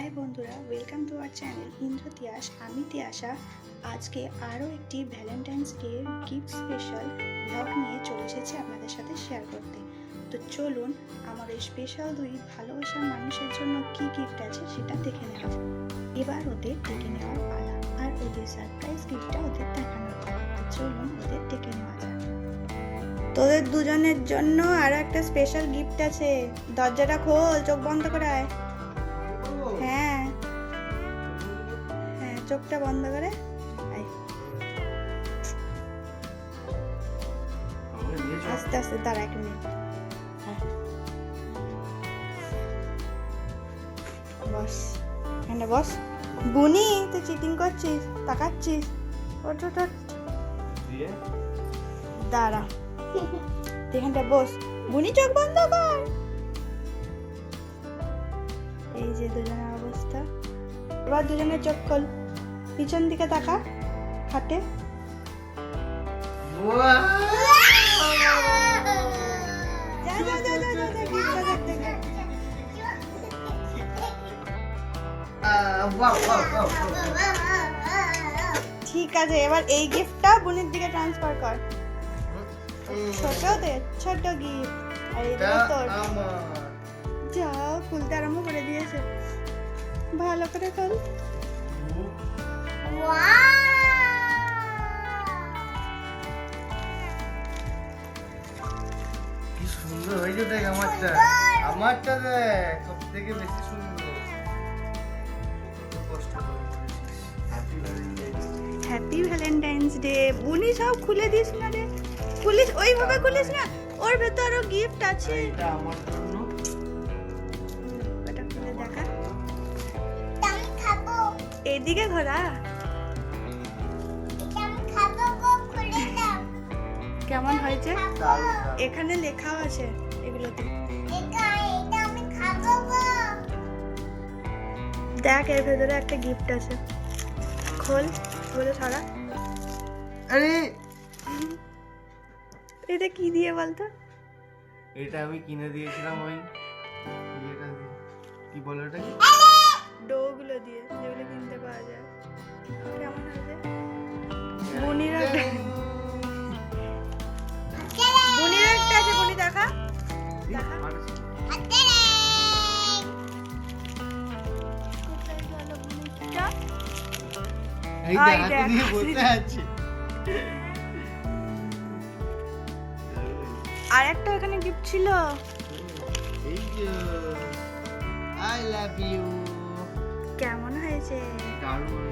High বন্ধুরা, welcome to our channel ইন্দ্রতিয়াস। আমি তিয়াশা। আজকে আরও একটি Valentine's day gift special blog নিয়ে চলে এসেছি আপনাদের সাথে শেয়ার করতে। তো চলুন আমার এই স্পেশাল দুই ভালোবাসার মানুষের জন্য কি গিফট আছে সেটা দেখে নেওয়া যাক। এবার ওদের ডেকে নেওয়ার পালা, আর ওদের সারপ্রাইজ গিফটটা ওদের দেখানোর পালা। তো চলুন ওদের ডেকে নেওয়া যাক। তোদের দুজনের জন্য আরো একটা স্পেশাল গিফট আছে। দরজাটা খোল, চোখ বন্ধ করে আয়। হ্যাঁ হ্যাঁ, চোখটা বন্ধ করে আয়। আস্তে আস্তে দাঁড়া, 1 মিনিট। বস, এখানে বস। বুনি, তুই চিটিং করছিস, তাকাচ্ছিস। ওঠ ওঠ ওঠ। দাঁড়া, এখানটা বস। বুনি, চোখ বন্ধ কর। এই যে দুজনের অবস্থা। এবার দুজনের চোখ খোল, পিছন দিকে তাকা, হাঁটে। ঠিক আছে, এবার এই গিফটটা বুনির দিকে ট্রান্সফার কর। ছোটদের ছোট গিফট, আর এটা তোর। যা, খুলতে আরম্ভ করে দিয়েছে। ভালো করে খোল। কি সুন্দর হয়েছে, দেখ আমারটা। আমারটা দেখ, সব থেকে বেশি সুন্দর। কষ্ট করে করেছিস। Happy Valentine's day. বুনি, সব খুলে দিস না রে, খুলিস ওইভাবে খুলিস না, ওর ভেতর আরো গিফট আছে। এটা আমার জন্য। এটা খুলে দেখা। আমি খাবো। এদিকে ঘোরা। আমি খাবো, খুলে দাও। কেমন হয়েছে? এখানে লেখাও আছে এগুলোতে। এটা আমি খাবো। দেখ, এর ভেতরে একটা গিফট আছে। খোল, বলে ছাড়া। আরে এটা কি দিয়ে বলতো? এটা আমি কিনে দিয়েছিলাম ওই ইয়েটা দিয়ে। কি বলে ওটা? ডোগুলো দিয়ে, যেগুলো কিনতে পাওয়া যায়। কেমন হয়েছে? বুনির একটা আছে। বুনি, দেখা দেখা। কোথায় গেল বুনিটা? এই আই হাতে দেখ। দিয়ে বসে আছে। আর একটা এখানে গিফট ছিল। এই যে আই লাভ ইউ। কেমন হয়েছে? দারুণ